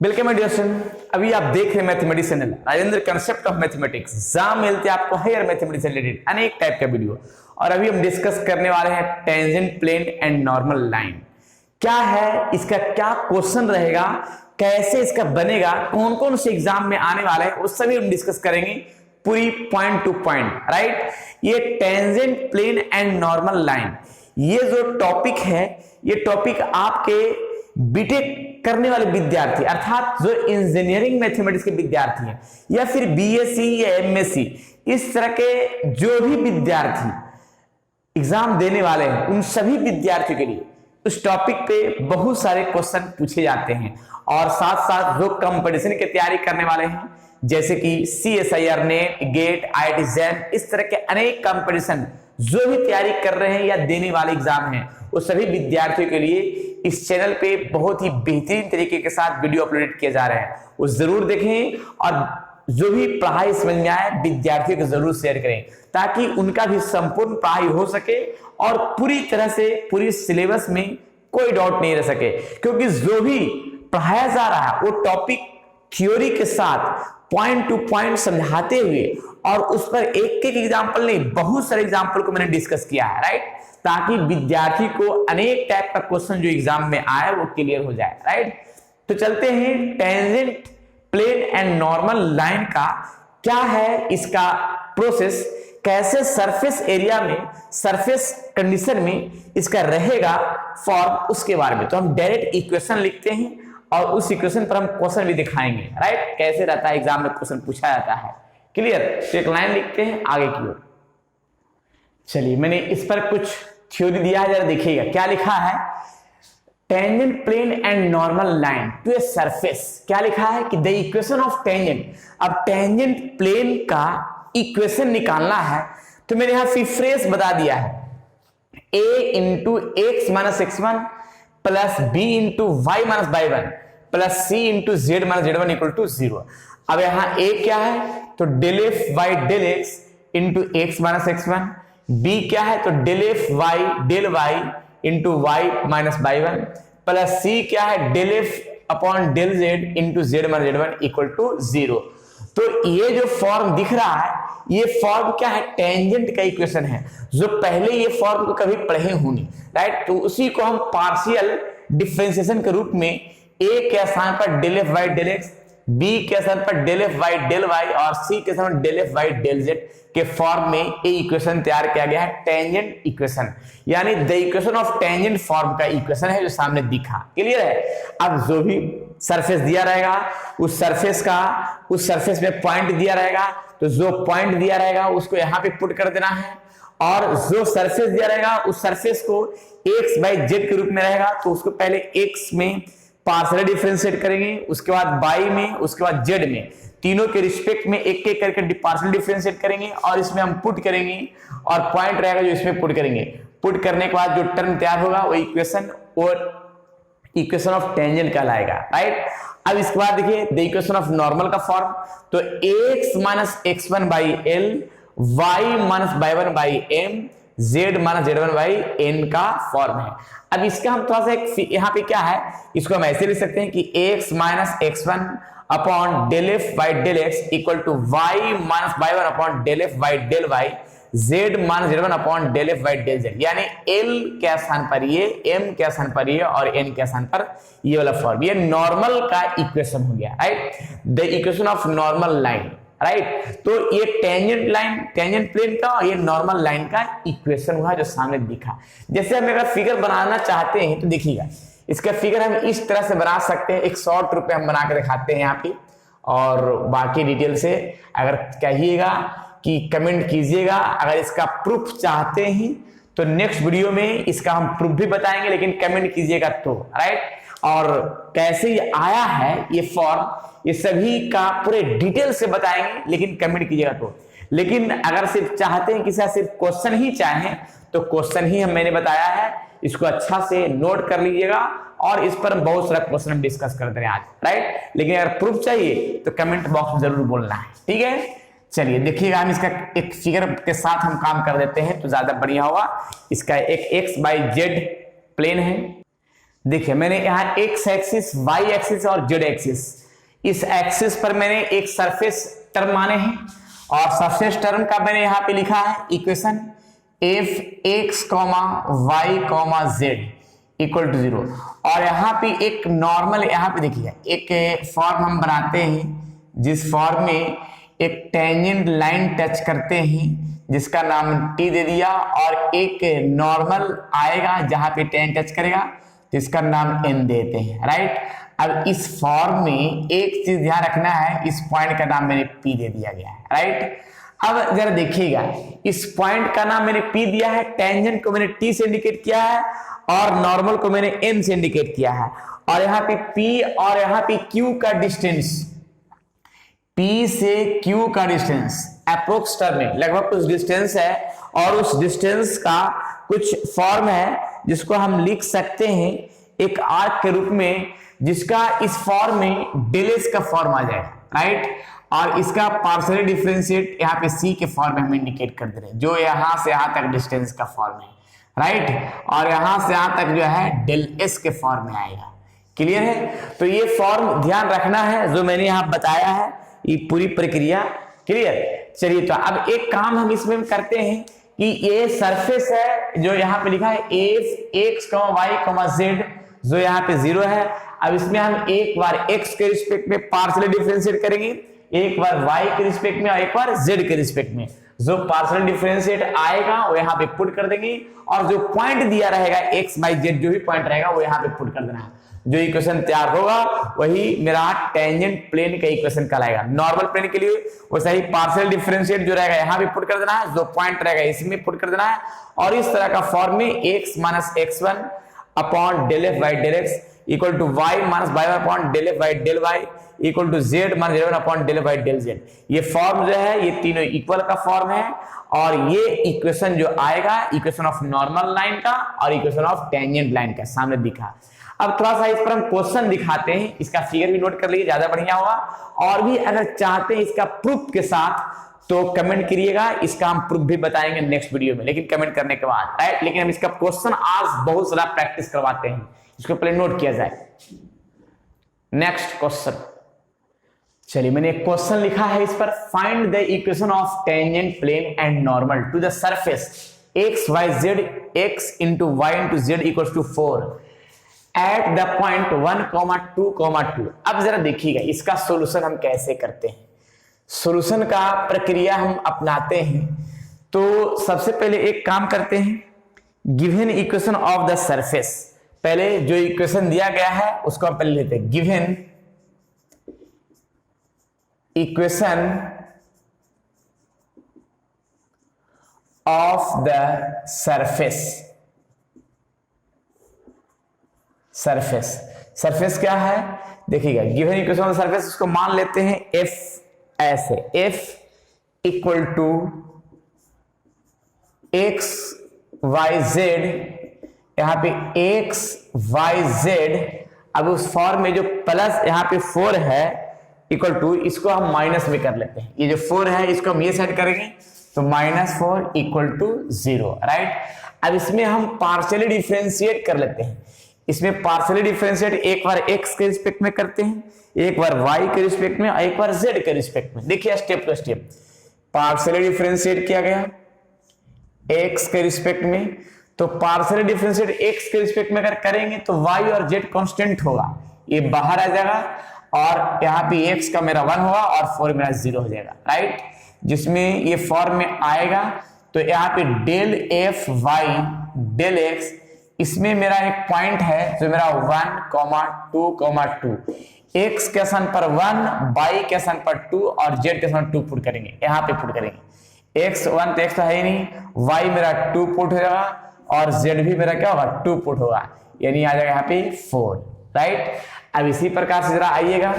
Welcome dear student. अभी आप देख रहे हैं mathematics channel Rajendra concept of mathematics. जहां मिलते हैं आपको हायर मैथमेटिक्स से रिलेटेड अनेक टाइप का वीडियो। और अभी हम डिस्कस करने वाले हैं tangent plane and normal line. क्या है इसका, क्या क्वेश्चन रहेगा, कैसे इसका बनेगा, कौन कौन से एग्जाम में आने वाला है, वो सभी हम डिस्कस करेंगे पूरी पॉइंट टू पॉइंट। राइट, ये tangent plane and normal line, ये जो टॉपिक है, ये टॉपिक आपके बीटेक करने वाले विद्यार्थी अर्थात जो इंजीनियरिंग मैथमेटिक्स के विद्यार्थी हैं या फिर बीएससी या एमएससी, इस तरह के जो भी विद्यार्थी एग्जाम देने वाले हैं, उन सभी विद्यार्थियों के लिए उस टॉपिक पे बहुत सारे क्वेश्चन पूछे जाते हैं। और साथ साथ जो कंपटीशन की तैयारी करने वाले हैं जैसे कि CSIR NET, GATE, IIT JAM, इस तरह के अनेक कंपटीशन जो भी तैयारी कर रहे हैं या देने वाले एग्जाम हैं, वो सभी विद्यार्थियों के लिए इस चैनल पे बहुत ही बेहतरीन तरीके के साथ वीडियो अपलोड किए जा रहे हैं। वो जरूर देखें और जो भी पढ़ाई समझ में आए विद्यार्थियों को जरूर शेयर करें ताकि उनका भी संपूर्ण पढ़ाई हो सके और पूरी तरह से पूरी सिलेबस में कोई डाउट नहीं रह सके। क्योंकि जो भी पढ़ाया जा रहा है वो टॉपिक थ्योरी के साथ पॉइंट टू पॉइंट समझाते हुए और उस पर एक एक एग्जाम्पल नहीं, बहुत सारे एग्जाम्पल को मैंने डिस्कस किया है। राइट, ताकि विद्यार्थी को अनेक टाइप का क्वेश्चन जो एग्जाम में आए वो क्लियर हो जाए। राइट, तो चलते हैं tangent plane and normal line का क्या है, इसका प्रोसेस कैसे सरफेस एरिया में, सरफेस कंडीशन में इसका रहेगा फॉर्म, उसके बारे में। तो हम डायरेक्ट इक्वेशन लिखते हैं और उस इक्वेशन पर हम क्वेश्चन भी दिखाएंगे। राइट, कैसे रहता है एग्जाम में क्वेश्चन पूछा जाता है। क्लियर, तो एक लाइन लिखते हैं आगे की ओर। चलिए, मैंने इस पर कुछ थ्योरी दिया है, जरा देखिएगा क्या लिखा है। Tangent plane and normal line to a surface, क्या लिखा है कि द इक्वेशन ऑफ टेंजेंट। अब टेंजेंट प्लेन का इक्वेशन निकालना है तो मैंने यहां फिर फ्रेश बता दिया है, a into x minus x1 plus b into y minus y1 plus c into z minus z1 equal to 0। अब यहां a क्या है तो del f y del x into x minus x1, b क्या है तो del f y del y into y minus y1 plus c क्या है del f upon del z into z minus z1 equal to 0। तो ये जो form दिख रहा है, ये फॉर्म क्या है, टेंजेंट का इक्वेशन है, जो पहले ये फॉर्म को कभी पढ़े होंगे। राइट, तो उसी को हम पार्शियल डिफरेंशिएशन के रूप में a के स्थान पर del f y del x, b के स्थान पर del f y del y और c के स्थान पर del f y del z के फॉर्म में ये इक्वेशन तैयार किया गया है, टेंजेंट इक्वेशन, यानी the equation of tangent form का इक्वेशन है जो सामने दिखा। क्लियर है। अब जो भी सरफेस दिया रहेगा उस सरफेस में पॉइंट दिया रहेगा, तो जो पॉइंट दिया रहेगा उसको यहां पे पुट कर देना है। और जो सरफेस दिया रहेगा उस सरफेस को x बाई जेड के रूप में रहेगा, तो उसको पहले x में पार्शियल डिफरेंशिएट करेंगे, उसके बाद y में, उसके बाद z में, तीनों के रिस्पेक्ट में एक एक करके पार्शियल डिफरेंशिएट करेंगे और इसमें हम पुट करेंगे और पॉइंट रहेगा जो इसमें पुट करेंगे। पुट करने के बाद जो टर्म तैयार होगा वो इक्वेशन और इक्वेशन ऑफ टेंजेंट कहलाएगा। राइट, अब इसके बाद देखिए द इक्वेशन ऑफ नॉर्मल का फॉर्म, तो x minus x1 by L, y minus y1 by m, z minus z1 by n का फॉर्म है। अब इसका हम थोड़ा सा एक यहाँ पे क्या है, इसको हम ऐसे लिख सकते हैं कि x minus x1 upon del f by del x equal to y minus y1 upon del f by del y, z minus z1 upon del f by del z, यानी l के स्थान पर ये, m के स्थान पर ये और n के स्थान पर ये वाला फॉर्म, ये नॉर्मल का इक्वेशन हो गया। Right, the equation of normal line. Right, तो ये टेंजेंट लाइन, टेंजेंट प्लेन का और ये नॉर्मल लाइन का इक्वेशन हुआ जो सामने दिखा। जैसे हम अगर फिगर बनाना चाहते हैं तो देखिएगा, इसका फिगर हम इस तरह से बना सकते हैं, एक शॉर्ट रूप में हम बना के दिखाते हैं यहाँ पे, और बाकी डिटेल से अगर कहिएगा कि कमेंट कीजिएगा। अगर इसका प्रूफ चाहते हैं तो नेक्स्ट वीडियो में इसका हम प्रूफ भी बताएंगे, लेकिन कमेंट कीजिएगा तो। राइट, और कैसे ये आया है ये फॉर्म, ये सभी का पूरे डिटेल से बताएंगे, लेकिन कमेंट कीजिएगा तो। लेकिन अगर सिर्फ चाहते हैं कि सिर्फ क्वेश्चन ही चाहें तो क्वेश्चन ही मैंने बताया है, इसको अच्छा से नोट कर लीजिएगा और इस पर हम बहुत सारा क्वेश्चन हम डिस्कस करते हैं आज। राइट, लेकिन अगर प्रूफ चाहिए तो कमेंट बॉक्स में जरूर बोलना है। ठीक है, चलिए देखिएगा, हम इसका एक फिगर के साथ हम काम कर देते हैं तो ज्यादा बढ़िया होगा। इसका एक x बाई जेड प्लेन है, देखिए मैंने यहाँ एक्स एक्सिस, वाई एक्सिस और जेड एक्सिस, इस एक्सिस पर मैंने एक सरफेस टर्म माने हैं और सरफेस टर्म का मैंने यहाँ पे लिखा है equation f x comma y comma z equal to 0। और यहाँ पे एक नॉर्मल, यहाँ पे देखिए एक फॉर्म हम बनाते हैं जिस फॉर्म में एक टेंजेंट लाइन टच करते हैं जिसका नाम टी दे दिया, और एक नॉर्मल आएगा जहां पे टेन टच करेगा तो इसका नाम एन देते हैं, राइट। अब इस फॉर्म में एक चीज ध्यान रखना है, इस पॉइंट का नाम मैंने पी दे दिया गया है, राइट। अब जरा देखिएगा, इस पॉइंट का नाम मैंने पी दिया है, टेंजेंट को मैंने टी से इंडिकेट किया है और नॉर्मल को मैंने एन से इंडिकेट किया है, और यहाँ पे पी और यहाँ पे क्यू का डिस्टेंस, P से Q का डिस्टेंस अप्रोक्स टर्म में लगभग कुछ डिस्टेंस है, और उस डिस्टेंस का कुछ फॉर्म है जिसको हम लिख सकते हैं एक आर्क के रूप में, जिसका इस फॉर्म में डेल एस का फॉर्म आ जाएगा, राइट। और इसका पार्शियल डिफरेंशिएट यहाँ पे C के फॉर्म में हम इंडिकेट कर दे रहे हैं, जो यहाँ से यहाँ तक डिस्टेंस का फॉर्म है, राइट। और यहाँ से यहाँ तक जो है डेल एस के फॉर्म में आएगा। क्लियर है? तो ये फॉर्म ध्यान रखना है जो मैंने यहाँ बताया है, ये पूरी प्रक्रिया क्लियर। चलिए तो अब एक काम हम इसमें करते हैं कि ये सरफेस है जो यहाँ पे लिखा है एफ एक्स वाई जेड, जो यहाँ पे 0 है। अब इसमें हम एक बार x के रिस्पेक्ट में पार्शियल डिफरेंशिएट करेंगे, एक बार y के रिस्पेक्ट में और एक बार z के रिस्पेक्ट में। जो पार्शियल डिफरेंशिएट आएगा वो यहाँ पे पुट कर देंगे, और जो पॉइंट दिया रहेगा x y z जो भी पॉइंट रहेगा वो यहाँ पे पुट कर देना है। जो इक्वेशन तैयार होगा वही मेरा टेंजेंट प्लेन का इक्वेशन कहलाएगा। नॉर्मल प्लेन के लिए वैसा ही पार्शियल डिफरेंशिएट जो रहेगा यहाँ भी पुट कर देना है, जो पॉइंट रहेगा इसमें पुट कर देना है, और इस तरह का फॉर्म में x minus x1 upon del f by del x equal to y minus y upon del f by del y equal to z minus z upon del f by del z। ये form जो है ये तीनों equal का form है, और ये equation जो आएगा इक्वेशन ऑफ नॉर्मल लाइन का और इक्वेशन ऑफ टेंजेंट लाइन का सामने दिखा। अब थोड़ा सा इस पर हम क्वेश्चन दिखाते हैं, इसका फिगर भी नोट कर लीजिए, ज्यादा बढ़िया होगा। और भी अगर चाहते हैं इसका प्रूफ के साथ तो कमेंट करिएगा, इसका हम प्रूफ भी बताएंगे नेक्स्ट वीडियो में, लेकिन कमेंट करने के बाद, राइट। लेकिन हम इसका क्वेश्चन आज बहुत सारा प्रैक्टिस करवाते हैं, इसको पहले नोट किया जाए। नेक्स्ट क्वेश्चन, चलिए मैंने एक क्वेश्चन लिखा है इस पर, find the equation of tangent plane and normal to the surface x y z x into y into z equal to 4 at the point 1,2,2। अब जरा देखिएगा इसका सॉल्यूशन हम कैसे करते हैं, सॉल्यूशन का प्रक्रिया हम अपनाते हैं। तो सबसे पहले एक काम करते हैं, given equation of the surface, पहले जो इक्वेशन दिया गया है उसको हम पहले लेते हैं। Given equation of the surface क्या है देखिएगा, given equation of the surface, उसको मान लेते हैं f ऐसे, f equal to x y z, यहां पे एक्स वाई जेड। अब उस फॉर्म में जो प्लस यहाँ पे 4 है इक्वल टू, इसको हम माइनस में कर लेते हैं, ये जो 4 है इसको हम ये सेट करेंगे तो -4 इक्वल टू 0, राइट। अब इसमें हम पार्शियली डिफरेंशिएट कर लेते हैं, इसमें पार्शियली डिफरेंशिएट एक बार x के रिस्पेक्ट में करते हैं, एक बार y के रिस्पेक्ट में और एक बार z के रिस्पेक्ट में। देखिए step to step, partially differentiate किया गया x के रिस्पेक्ट में, तो पार्शियली डिफरेंशिएट x के रिस्पेक्ट में अगर करेंगे तो y और z कांस्टेंट होगा, ये बाहर आ जाएगा, और यहाँ पे x का मेरा 1 होगा और 4 मेरा 0 हो जाएगा, राइट। जिसमें ये फॉर्म में आएगा तो यहाँ पे del f y del x, इसमें मेरा एक पॉइंट है जो मेरा 1,2,2, x के स्थान पर 1, y के स्थान पर 2 और z के स्थान पर 2 पुट करेंगे, यहाँ पे पुट करेंगे। x 1 तो x तो है ही नहीं, y मेरा 2 पुट हो जाएगा और z भी मेरा क्या होगा 2 पुट होगा, यानी आ जाएगा यहाँ पे 4, राइट। अब इसी प्रकार से जरा आइएगा,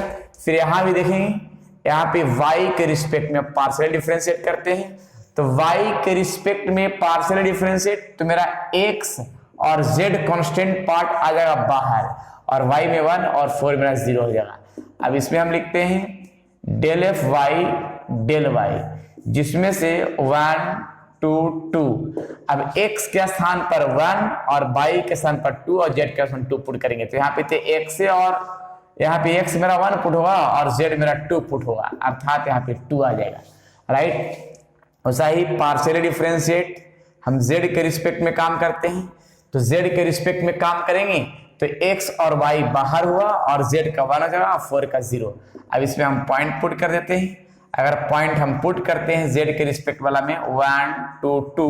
फिर यहाँ भी देखेंगे, यहाँ पे y के रिस्पेक्ट में पार्शियल डिफरेंशिएट करते हैं, तो y के रिस्पेक्ट में पार्शियल डिफरेंशिएट तो मेरा x और z कांस्टेंट पार्ट आ जाएगा बाहर, और y में 1 और 4 मेरा 0 हो जाएगा। अब इसमें हम लिखते हैं del f y del y, जिसमें से 1 2 2। अब x के स्थान पर 1 और y के स्थान पर 2 और z के स्थान 2 पुट करेंगे तो यहाँ पे थे x से, और यहाँ पे x मेरा 1 पुट होगा और z मेरा 2 पुट होगा, अर्थात यहाँ पे 2 आ जाएगा, राइट। वैसा ही पार्शियली डिफरेंशिएट हम z के रिस्पेक्ट में काम करते हैं, तो z के रिस्पेक्ट में काम करेंगे तो x और y बाहर हुआ और z का 1 हो जाएगा और 4 का 0। अब इसमें हम पॉइंट पुट कर देते हैं। अगर पॉइंट हम पुट करते हैं z के रिस्पेक्ट वाला में 1 2 2,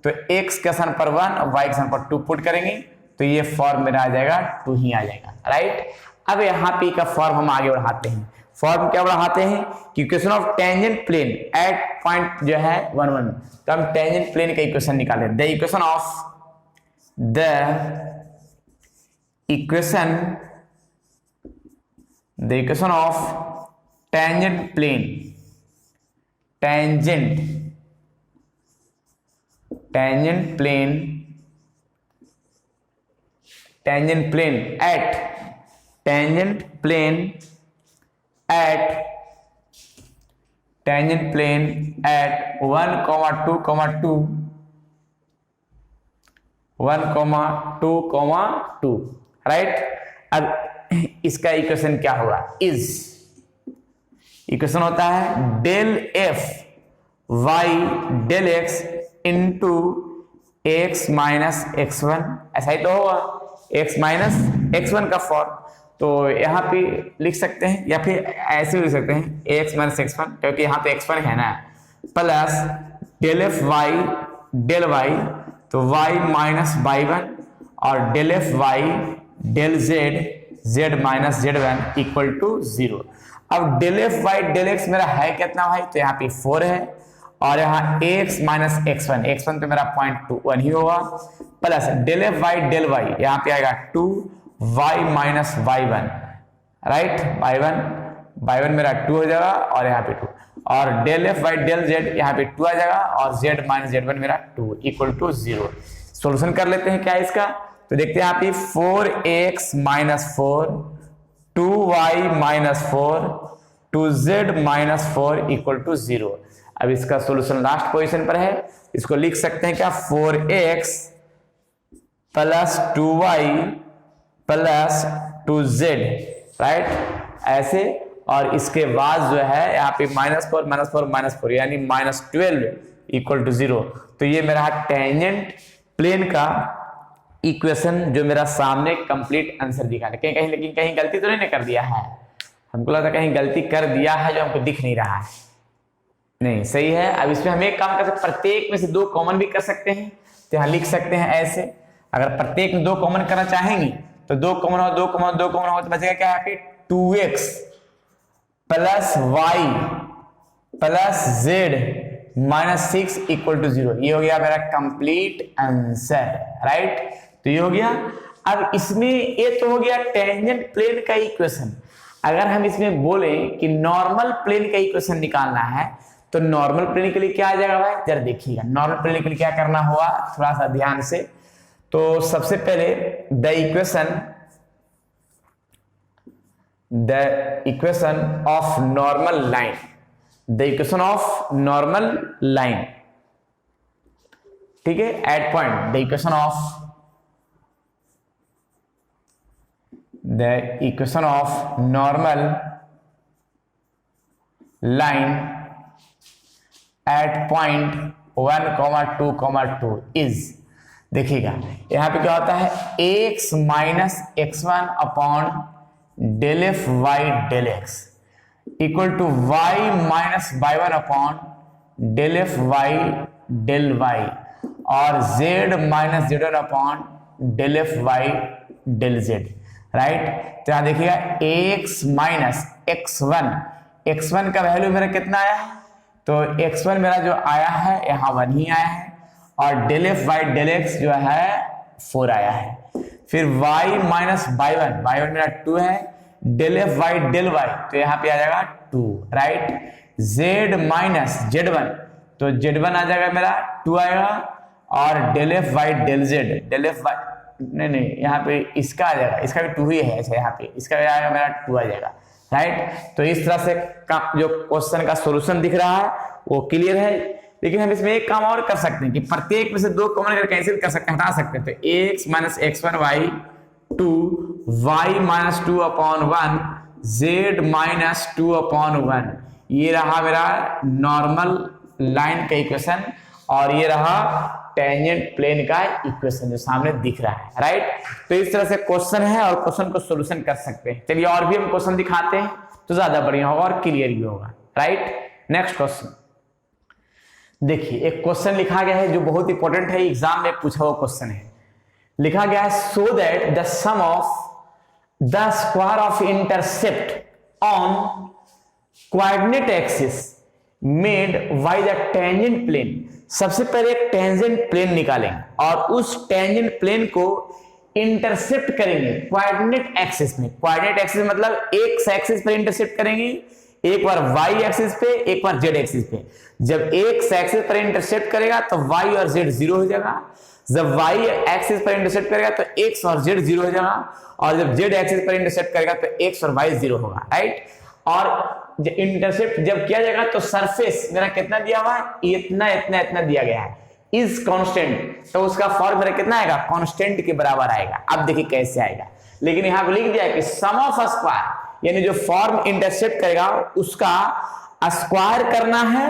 तो x के स्थान पर 1 और y के स्थान पर 2 पुट करेंगे तो ये फॉर्म मेरा आ जाएगा 2 ही आ जाएगा, राइट। अब यहाँ पे का फॉर्म हम आगे बढ़ाते हैं। फॉर्म क्या बढ़ाते हैं कि equation of tangent plane at point जो है 1 1, तो हम टेंजेंट प्लेन का इक्वेशन निकाले। The equation of tangent plane at 1, 2, 2, right. अब इसका इक्वेशन क्या होगा, इक्वेशन होता है del f y del x into x minus x1, ऐसा ही तो होगा, x माइनस x1 का फॉर्म। तो यहाँ पे लिख सकते हैं या फिर ऐसे भी लिख सकते हैं x माइनस x1, क्योंकि यहाँ पे x1 है ना, plus del f y del y, तो y माइनस y1 और del f y del z minus z1 equal to 0। अब del f y del x मेरा है कितना भाई, तो यहाँ पे 4 है और यहाँ x माइनस x1 तो मेरा 0.21 ही होगा, plus del f y del y यहाँ पे आएगा 2 y minus y1, right. y1 मेरा 2 हो जाएगा और यहाँ पे 2, और del f y del z यहाँ पे 2 आ जाएगा और z माइनस z1 मेरा 2 इक्वल टू 0। सॉल्यूशन कर लेते हैं क्या इसका, तो देखते हैं यहाँ पे 4x minus 4, 2y minus 4, 2z minus 4 equal to 0। अब इसका सॉल्यूशन लास्ट पोजीशन पर है, इसको लिख सकते हैं क्या, 4x plus 2y plus 2z, right, ऐसे। और इसके बाद जो है यहाँ पे -4 यानी -12 इक्वल टू 0। तो ये मेरा टेंजेंट प्लेन का इक्वेशन जो मेरा सामने कंप्लीट आंसर दिखा है। लेकिन कहीं गलती तो नहीं कर दिया है, हमको लगता कहीं गलती कर दिया है जो हमको दिख नहीं रहा है, नहीं सही है। अब इसमें हम एक काम कर सकते, प्रत्येक में से 2 कॉमन भी कर सकते हैं, तो यहाँ लिख सकते हैं ऐसे। अगर प्रत्येक में 2 कॉमन करना चाहेंगे तो 2 कॉमन हो तो बचेगा क्या, यहाँ पे 2x plus y plus z minus 6 equal to 0। ये हो गया मेरा कंप्लीट आंसर, राइट। तो ये हो गया। अब इसमें ये तो हो गया टेंजेंट प्लेन का इक्वेशन। अगर हम इसमें बोले कि नॉर्मल प्लेन का इक्वेशन निकालना है तो नॉर्मल प्लेन के लिए क्या आ जाएगा भाई, जरा देखिएगा। नॉर्मल प्लेन के लिए क्या करना होगा, थोड़ा सा ध्यान से। तो सबसे पहले the equation of normal line, the equation of normal line, ठीक है, at point, the equation of normal line at point 1, 2, is, देखिएगा यहां पे क्या होता है, x minus x1 upon del f y del x equal to y minus y1 upon del f y del y और z minus z1 upon del f y del z, right. तो यहां देखिएगा x माइनस x1 का value मेरा कितना आया है, तो x1 मेरा जो आया है यहाँ 1 ही आया है और del f y del x जो है 4 आया है। फिर y माइनस y1 मेरा 2 है, del f y del y तो यहाँ पे आ जाएगा 2, राइट। z माइनस z1 तो z1 आ जाएगा मेरा 2 आएगा और del f y del z del f y नहीं यहाँ पे इसका आ जाएगा, इसका भी 2 ही है, ऐसे यहाँ पे इसका भी आएगा मेरा 2 आ जाएगा, राइट। तो इस तरह से जो क्वेश्चन का सॉल्यूशन दिख रहा है वो क्लियर है। लेकिन हम इसमें एक काम और कर सकते हैं कि प्रत्येक में से 2 कॉमन अगर कैंसिल कर सकते हैं, हटा सकते हैं, तो x minus x1 y2 y minus 2/1 z minus 2/1, ये रहा मेरा नॉर्मल लाइन का इक्वेशन और ये रहा टेंजेंट प्लेन का इक्वेशन जो सामने दिख रहा है, राइट। तो इस तरह से क्वेश्चन है और क्वेश्चन को सॉल्यूशन कर सकते हैं। चलिए और भी हम क्वेश्चन दिखाते हैं तो ज्यादा बढ़िया होगा और क्लियर भी होगा, राइट। नेक्स्ट क्वेश्चन देखिए, एक क्वेश्चन लिखा गया है जो बहुत इंपॉर्टेंट है, एग्जाम में पूछा हुआ क्वेश्चन है। लिखा गया है so that the sum of the square of intercept on coordinate axis made by the tangent plane. सबसे पहले एक टेंजेंट प्लेन निकालेंगे और उस टेंजेंट प्लेन को इंटरसेप्ट करेंगे कोऑर्डिनेट एक्सिस में। कोऑर्डिनेट एक्सिस मतलब एक्स एक्सिस पर इंटरसेप्ट करेंगे, एक बार वाई एक्सिस पे, एक बार जेड एक्सिस पे। जब एक्स एक्सिस पर इंटरसेप्ट करेगा तो वाई और जेड 0 हो जाएगा, जब वाई एक्सिस पर इंटरसेप्ट करेगा तो एक्स और जेड 0 हो जाएगा, और जब जेड एक्सिस पर इंटरसेप्ट करेगा तो एक्स और वाई 0 होगा, राइट। और इंटरसेप्ट जब किया जाएगा तो सरफेस मेरा कितना दिया हुआ है, इतना इतना इतना दिया गया है, इज कांस्टेंट, तो उसका फॉर्म मेरा कितना आएगा, कांस्टेंट के बराबर आएगा। अब देखिए कैसे आएगा, लेकिन यहां पर लिख दिया है कि सम ऑफ स्क्वायर, यानी जो फॉर्म इंटरसेप्ट करेगा उसका स्क्वायर करना है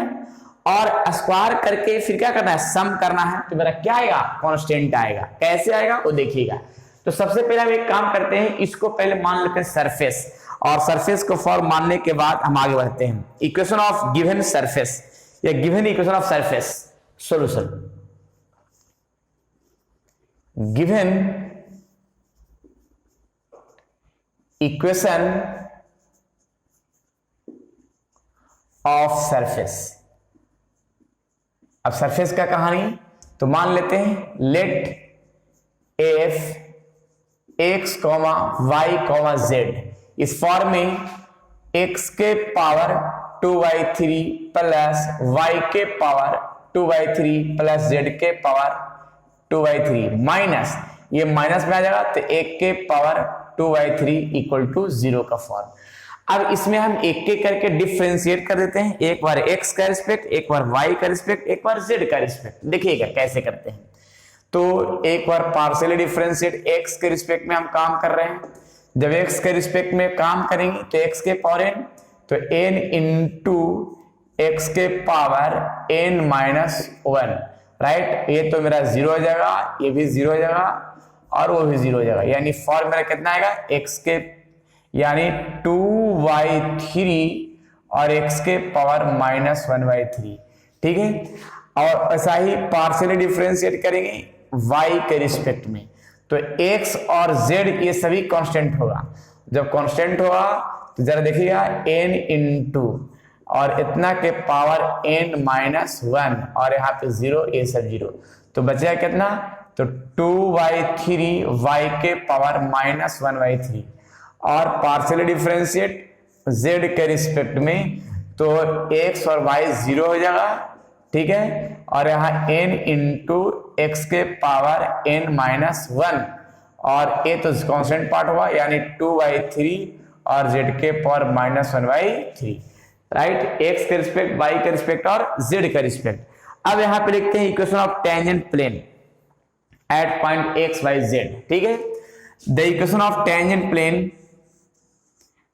और स्क्वायर करके फिर क्या करना है, सम करना है, तो मेरा क्या आएगा, कांस्टेंट आएगा। कैसे आएगा वो देखिएगा। तो सबसे पहले हम एक काम करते हैं, इसको पहले मान लेते हैं सरफेस, और सरफेस को फॉर्म मानने के बाद हम आगे बढ़ते हैं। इक्वेशन ऑफ गिवन सरफेस या given equation of surface solution. Given equation of surface. अब सरफेस का कहानी तो मान लेते हैं, let f x comma y comma z, इस फॉर्म में x के पावर 2/3 प्लस y के पावर 2/3 प्लस z के पावर 2/3 माइनस, ये माइनस में आ जाएगा तो 1 के पावर 2/3 इक्वल टू 0 का फॉर्म। अब इसमें हम एक एक करके डिफरेंशिएट कर देते हैं, एक बार x का रिस्पेक्ट, एक बार y का रिस्पेक्ट, एक बार z का रिस्पेक्ट। देखिएगा कैसे करते हैं। तो एक बार पार्शियली डिफरेंशिएट x के रिस्पेक्ट में हम काम कर रहे हैं। जब x के रिस्पेक्ट में काम करेंगे तो x के पावर n, तो n इंटू x के पावर n माइनस 1, राइट। ये तो मेरा 0 हो जाएगा, ये भी 0 हो जाएगा और वो भी 0 हो जाएगा, यानी फॉर्म मेरा कितना आएगा, x के यानी 2/3 और x के पावर माइनस 1/3, ठीक है। और ऐसा ही पार्शियली डिफरेंशिएट करेंगे y के रिस्पेक्ट में, तो x और z ये सभी कांस्टेंट होगा। जब कांस्टेंट होगा तो जरा देखिएगा n इंटू और इतना के पावर n माइनस 1 और यहाँ पे 0, ये सब 0, तो बचेगा कितना, तो 2/3 y के पावर माइनस 1/3 और पार्शियली डिफरेंशिएट z के रिस्पेक्ट में, तो x और y 0 हो जाएगा, ठीक है। और यहाँ n इंटू एक्स के पावर n माइनस 1 और ये तो कांस्टेंट पार्ट हुआ, यानी 2/3 और z के पावर माइनस 1/3, राइट। x के रिस्पेक्ट, y के रिस्पेक्ट और z का रिस्पेक्ट। अब यहाँ पे लिखते हैं equation of tangent plane at point x y z, ठीक है। The equation of tangent plane,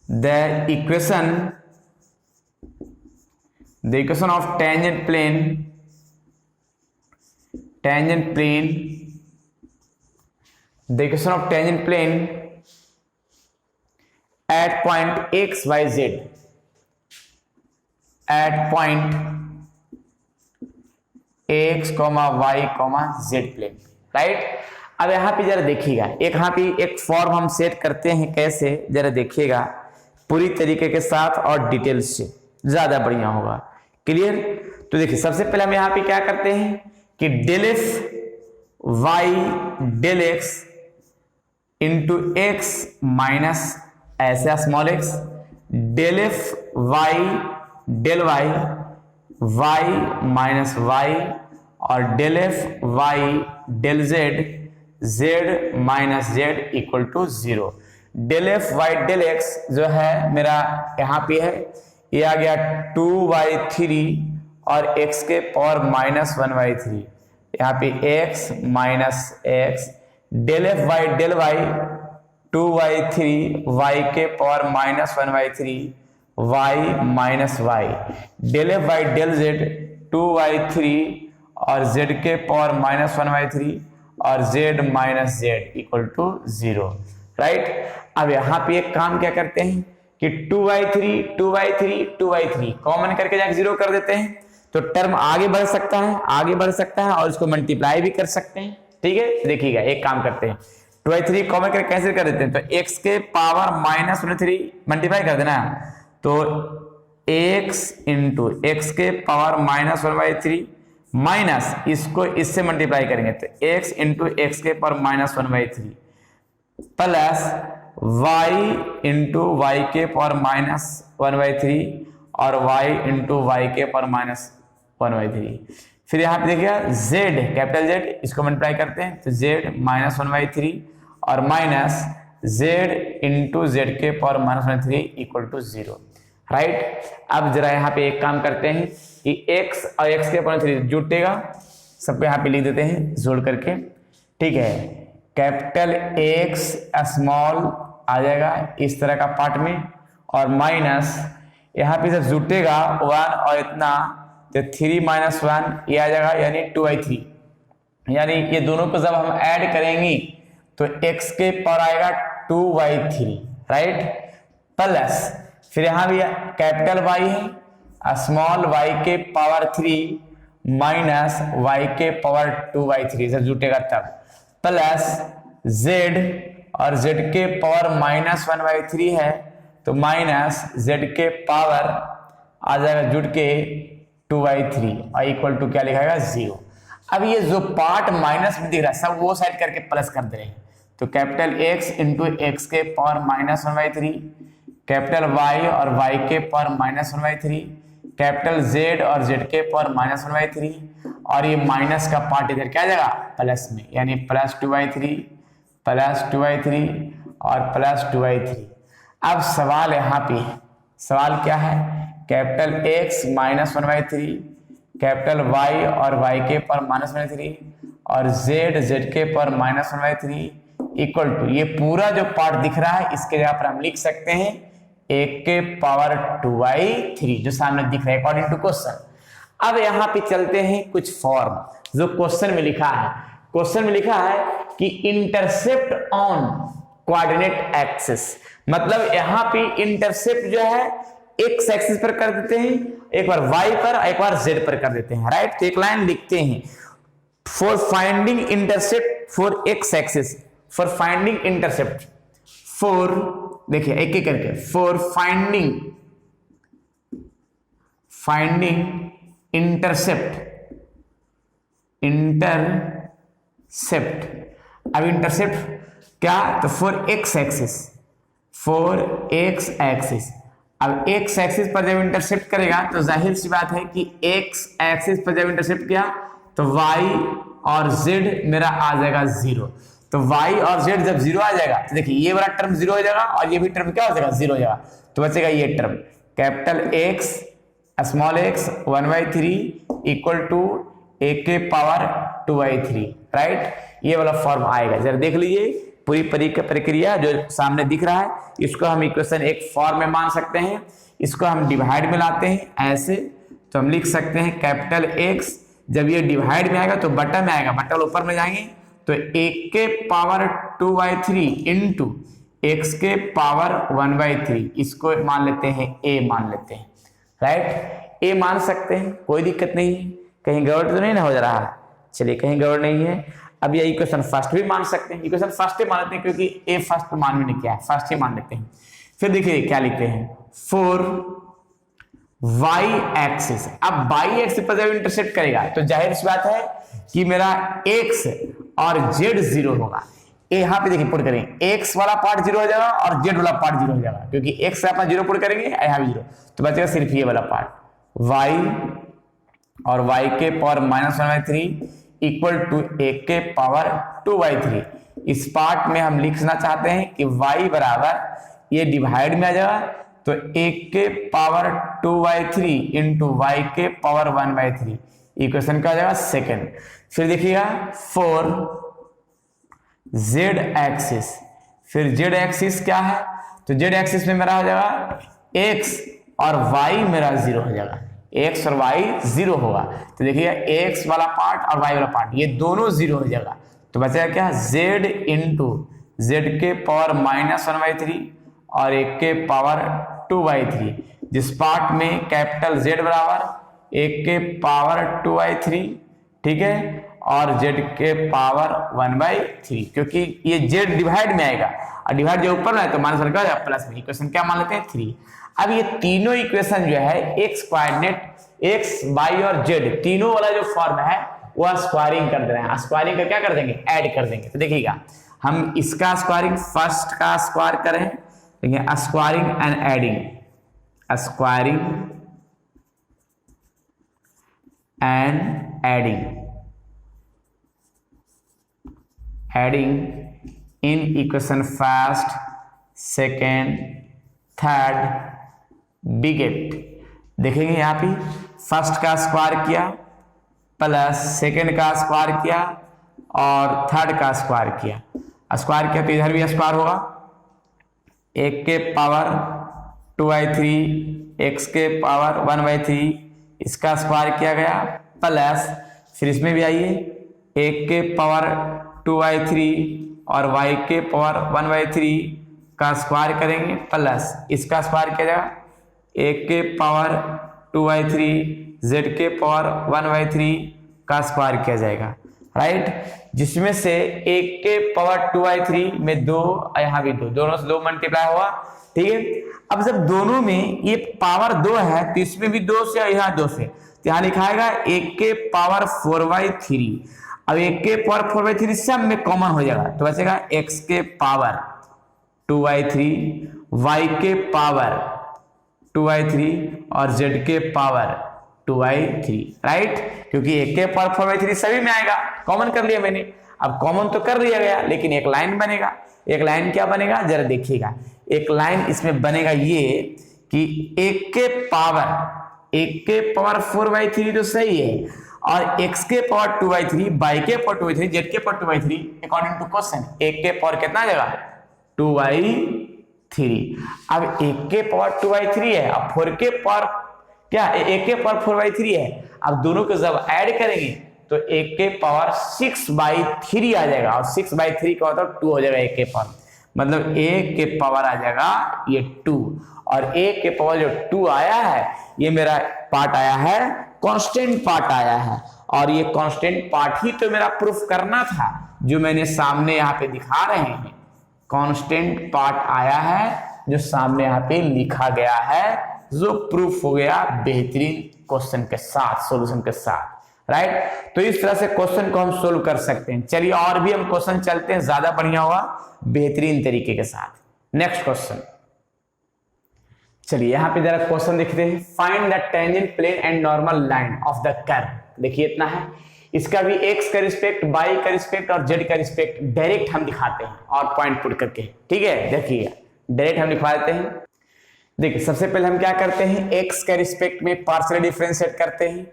the equation of tangent plane the equation of tangent plane at point x y z, at point x y z plane, right. अब यहाँ पे जरा देखिएगा, एक यहाँ पे एक फॉर्म हम सेट करते हैं, कैसे जरा देखिएगा पूरी तरीके के साथ और डिटेल्स से, ज्यादा बढ़िया होगा, क्लियर। तो देखिए सबसे पहले हम यहाँ पे क्या करते हैं कि del f y del x into x minus ऐसे small x, del f y del y y minus y और del f y del z z minus z equal to 0। Del f y del x जो है मेरा यहाँ पे है, ये आ गया 2/3 और x के पावर -1/3, यहाँ पे x minus x, del f by del y 2/3, y के power -1/3, y minus y, del f by del z 2/3 और z के पावर -1/3 और z minus z equal to 0, right. अब यहाँ पे एक काम क्या करते हैं कि 2/3 2/3 2/3 कॉमन करके जाके 0 कर देते हैं, तो टर्म आगे बढ़ सकता है, आगे बढ़ सकता है और इसको मल्टीप्लाई भी कर सकते हैं, ठीक है। देखिएगा एक काम करते हैं, 2/3 कॉमन करके कैंसिल कर देते हैं, तो x के पावर -1/3 मल्टीप्लाई कर देना, तो x इंटू एक्स के पावर -1/3 माइनस इसको इससे मल्टीप्लाई करेंगे तो x इंटू एक्स के power -1/3 plus y into y के पावर -1/3 और y इंटू वाई के पावर -1/3। फिर यहाँ पे देखिएगा z, कैपिटल Z, इसको मल्टीप्लाई करते हैं तो z -1/3 और माइनस z इंटू जेड के पावर -1/3 इक्वल टू 0, राइट। अब जरा यहाँ पे एक काम करते हैं कि x और x के पावर 3 जुटेगा, सबको यहाँ पे लिख देते हैं जोड़ करके, ठीक है। कैपिटल X स्मॉल आ जाएगा इस तरह का पार्ट में और माइनस यहाँ पे जब जुटेगा 1 और इतना तो 3 - 1 ये आ जाएगा यानी 2/3, यानी ये दोनों को जब हम ऐड करेंगे तो x के पावर आएगा 2/3, राइट। प्लस फिर यहाँ भी कैपिटल Y है स्मॉल y के पावर 3 माइनस y के पावर 2/3 जब जुटेगा तब, प्लस z और z के पावर -1/3 है तो माइनस z के पावर आ जाएगा जुट के 2/3 और इक्वल टू क्या लिखाएगा 0। अब ये जो पार्ट माइनस में दिख रहा है सब वो साइड करके प्लस कर दे रहे हैं, तो कैपिटल X इंटू एक्स के पावर -1/3, कैपिटल Y और Y के पावर -1/3, कैपिटल Z और Z के पावर -1/3 और ये माइनस का पार्ट इधर क्या आ जाएगा प्लस में, यानी प्लस 2/3 प्लस 2/3 और प्लस 2/3। अब सवाल यहाँ पे है, सवाल क्या है, कैपिटल X -1/3, कैपिटल Y और Y के पावर -1/3 और Z के पावर -1/3 इक्वल टू ये पूरा जो पार्ट दिख रहा है इसके जगह पर हम लिख सकते हैं 1 के पावर 2/3 जो सामने दिख रहा है अकॉर्डिंग टू क्वेश्चन। अब यहाँ पे चलते हैं कुछ फॉर्म जो क्वेश्चन में लिखा है। क्वेश्चन में लिखा है कि इंटरसेप्ट ऑन कोऑर्डिनेट एक्सिस, मतलब यहाँ पे इंटरसेप्ट जो है एक्स एक्सिस पर कर देते हैं, एक बार y पर एक बार z पर कर देते हैं, राइट। तो एक लाइन लिखते हैं for finding intercept for x axis, for finding intercept, for देखिए एक एक करके, फॉर फाइंडिंग इंटरसेप्ट, अब इंटरसेप्ट क्या, तो for x axis, for x axis. अब एक्स एक्सिस पर जब इंटरसेप्ट करेगा तो जाहिर सी बात है कि एक्स एक्सिस पर जब इंटरसेप्ट किया तो y और z मेरा आ जाएगा 0, तो y और z जब 0 आ जाएगा तो देखिए ये वाला टर्म 0 हो जाएगा और ये भी टर्म क्या हो जाएगा 0 हो जाएगा, तो बचेगा ये term capital X small x 1/3 equal to a के पावर 2/3, राइट। ये वाला फॉर्म आएगा, जरा देख लीजिए पूरी प्रक्रिया जो सामने दिख रहा है, इसको हम इक्वेशन एक फॉर्म में मान सकते हैं, इसको हम डिवाइड में लाते हैं ऐसे, तो हम लिख सकते हैं कैपिटल X जब ये डिवाइड में आएगा तो बटा में आएगा, बटा ऊपर में जाएंगे तो 1 के पावर 2/3 इंटू x के पावर 1/3, इसको मान लेते हैं a मान लेते हैं, राइट। a मान सकते हैं, कोई दिक्कत नहीं है, कहीं गड़बड़ तो नहीं ना हो जा रहा है, चलिए कहीं गड़बड़ नहीं है। अब ये इक्वेशन फर्स्ट भी मान सकते हैं, इक्वेशन फर्स्ट ही मान लेते हैं क्योंकि a फर्स्ट मान में क्या है, फर्स्ट ही मान लेते हैं। फिर देखिए क्या लिखते हैं, फॉर y एक्सिस, अब y एक्सिस पर जब इंटरसेप्ट करेगा तो जाहिर सी बात है कि मेरा x और z 0 होगा। यहाँ पे देखिए पुट करेंगे x वाला पार्ट 0 हो जाएगा और z वाला पार्ट 0 हो जाएगा, क्योंकि x से अपना 0 पुट करेंगे यहाँ भी 0, तो बचेगा सिर्फ ये वाला पार्ट y और y के पावर -1/3 इक्वल टू a के पावर 2/3। इस पार्ट में हम लिखना चाहते हैं कि y बराबर ये डिवाइड में आ जाएगा तो एक के पावर 2/3 इंटू वाई के पावर 1/3 इक्वेशन का हो जाएगा सेकेंड। फिर देखिएगा 4 जेड एक्सिस, फिर जेड एक्सिस क्या है, तो जेड एक्सिस में मेरा हो जाएगा एक्स और वाई मेरा 0 हो जाएगा, एक्स और वाई 0 होगा। तो देखिए एक्स वाला पार्ट और वाई वाला पार्ट ये दोनों 0 हो जाएगा, तो बचेगा क्या, जेड इंटू जेड के पावर -1/3 और एक के पावर 2/3, जिस पार्ट में कैपिटल जेड बराबर एक के पावर 2/3, ठीक है, और जेड के पावर 1/3, क्योंकि ये जेड डिवाइड में आएगा और डिवाइड जो ऊपर में है तो माइनस का जाएगा प्लस में, इक्वेशन क्या मान लेते हैं 3। अब ये तीनों इक्वेशन जो है एक्स कोऑर्डिनेट एक्स वाई और जेड तीनों वाला जो फॉर्म है वह स्क्वायरिंग कर दे रहे हैं, स्क्वायरिंग कर क्या कर देंगे, ऐड कर देंगे। तो देखिएगा हम इसका स्क्वायरिंग फर्स्ट का स्क्वायर करें, देखिए squaring and adding, squaring and adding in equation first second third बिगेट। देखेंगे यहाँ पे फर्स्ट का स्क्वायर किया प्लस सेकेंड का स्क्वायर किया और थर्ड का स्क्वायर किया, स्क्वायर किया तो इधर भी स्क्वायर होगा, एक के पावर 2/3 एक्स के पावर 1/3 इसका स्क्वायर किया गया प्लस फिर इसमें भी आइए एक के पावर 2/3 और वाई के पावर 1/3 का स्क्वायर करेंगे प्लस इसका स्क्वायर किया जाएगा एक के पावर 2/3 जेड के पावर 1/3 का स्क्वायर किया जाएगा, राइट, जिसमें से एक के पावर 2/3 में 2 यहाँ भी 2, दोनों से 2 मल्टीप्लाई हुआ, ठीक है। अब जब दोनों में ये पावर 2 है तो इसमें भी 2 से यहाँ 2 से, तो यहाँ लिखाएगा एक के पावर 4/3। अब एक के पावर 4/3 सब में कॉमन हो जाएगा तो बचेगा एक्स के पावर 2/3 वाई के पावर 2/3 और जेड के पावर 2/3, राइट, क्योंकि एक के पावर 4/3 सभी में आएगा, कॉमन कर लिया मैंने। अब कॉमन तो कर लिया गया लेकिन एक लाइन बनेगा, एक लाइन क्या बनेगा जरा देखिएगा, एक लाइन इसमें बनेगा ये कि एक के पावर 4/3 तो सही है और x के पावर 2/3 y के पावर 2/3 z के पावर 2/3 अकॉर्डिंग टू क्वेश्चन एक के पावर कितना आ जाएगा 2/3। अब एक के पावर 2/3 है, अब 4 के पावर क्या एक के पावर 4/3 है, अब दोनों को जब ऐड करेंगे तो एक के पावर 6/3 आ जाएगा और 6/3 का मतलब 2 हो जाएगा एक के पावर, मतलब एक के पावर आ जाएगा ये 2 और एक के पावर जो 2 आया है ये मेरा पार्ट आया है कांस्टेंट पार्ट आया है और ये कांस्टेंट पार्ट ही तो मेरा प्रूफ करना था जो मैंने सामने यहाँ पे दिखा रहे हैं, कांस्टेंट पार्ट आया है जो सामने यहाँ पे लिखा गया है जो प्रूफ हो गया बेहतरीन क्वेश्चन के साथ, सॉल्यूशन के साथ, राइट। तो इस तरह से क्वेश्चन को हम सोल्व कर सकते हैं। चलिए और भी हम क्वेश्चन चलते हैं, ज्यादा बढ़िया होगा बेहतरीन तरीके के साथ। नेक्स्ट क्वेश्चन, चलिए यहाँ पे जरा क्वेश्चन देखते हैं, find the tangent plane and normal line of the curve. देखिए इतना है, इसका भी एक्स का रिस्पेक्ट, वाई का रिस्पेक्ट और जेड का रिस्पेक्ट डायरेक्ट हम दिखाते हैं और पॉइंट पुट करके, ठीक है। देखिए डायरेक्ट हम दिखा देते हैं। देखिए सबसे पहले हम क्या करते हैं, एक्स के रिस्पेक्ट में पार्शियल डिफरेंशिएट करते हैं,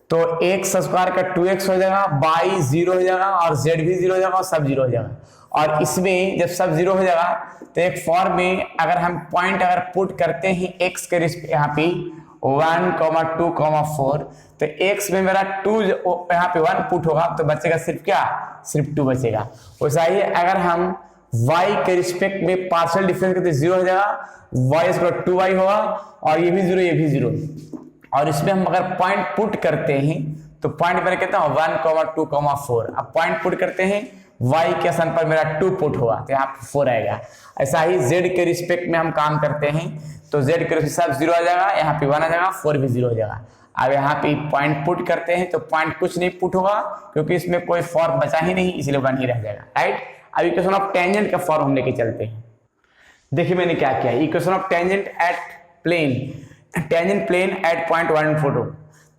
तो एक्स स्क्वायर का 2x हो जाएगा, वाई 0 हो जाएगा और जेड भी 0 हो जाएगा और सब 0 हो जाएगा। और इसमें जब सब 0 हो जाएगा तो एक फॉर्म में अगर हम पॉइंट अगर पुट करते हैं एक्स के रिस्पेक्ट यहाँ पे 1, 2, 4, तो एक्स में मेरा 2 यहाँ पे 1 पुट होगा तो बचेगा सिर्फ क्या, सिर्फ 2 बचेगा। वैसा ही अगर हम y के रिस्पेक्ट में पार्शियल डिफरेंस करते 0 हो जाएगा, y स्क्वायर 2y होगा और ये भी 0 ये भी 0, और इसमें हम अगर पॉइंट पुट करते हैं तो पॉइंट मैंने कहता हूँ 1, 2, 4। अब पॉइंट पुट करते हैं y के स्थान पर मेरा 2 पुट होगा तो यहाँ 4 आएगा। ऐसा ही z के रिस्पेक्ट में हम काम करते हैं तो z के रिस्पेक्ट सब 0 आ जाएगा, यहाँ पे 1 आ जाएगा, 4 भी 0 हो जाएगा। अब यहाँ पे पॉइंट पुट करते हैं तो पॉइंट कुछ नहीं पुट होगा क्योंकि इसमें कोई फॉर्म बचा ही नहीं, इसलिए 1 ही रह जाएगा, राइट। अब इक्वेशन ऑफ टेंजेंट का फॉर्म हम लेके चलते हैं। देखिए मैंने क्या किया, equation of tangent at plane, tangent plane at point 1 4 2।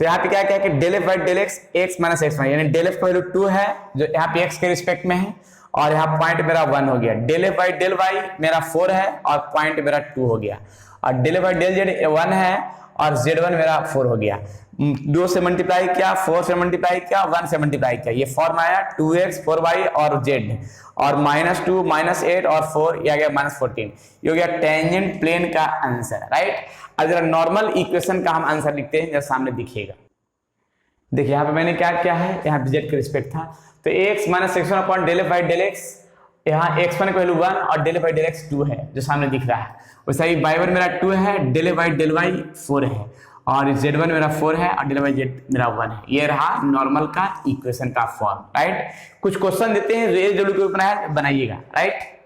तो यहाँ पे क्या कि del f by del x x minus x यानी डेल एफ का वैल्यू 2 है जो यहाँ पे एक्स के रिस्पेक्ट में है और यहाँ पॉइंट मेरा 1 हो गया, del f by del y मेरा 4 है और पॉइंट मेरा 2 हो गया, और del f by del z 1 है और z1 मेरा 4 हो गया। 2 से मल्टीप्लाई किया, 4 से मल्टीप्लाई किया, 1 से मल्टीप्लाई किया, ये फॉर्म आया 2x 4y और z, और -2 -8 और 4 ये आ गया -14। ये हो गया टेंजेंट प्लेन का आंसर, राइट। अब जरा नॉर्मल इक्वेशन का हम आंसर लिखते हैं, जरा सामने दिखिएगा। देखिए यहाँ पे मैंने क्या किया है, यहाँ पे z का रिस्पेक्ट था, तो x minus x1 upon del f by del x, यहाँ x1 का वैल्यू 1 और del f by del x 2 है जो सामने दिख रहा है। वैसे ही y1 मेरा 2 है, del f by del y 4 है, और z1 मेरा 4 है और डेल बाई जेड मेरा 1 है। ये रहा नॉर्मल का इक्वेशन का फॉर्म, राइट। कुछ क्वेश्चन देते हैं, जो बनाइएगा, राइट।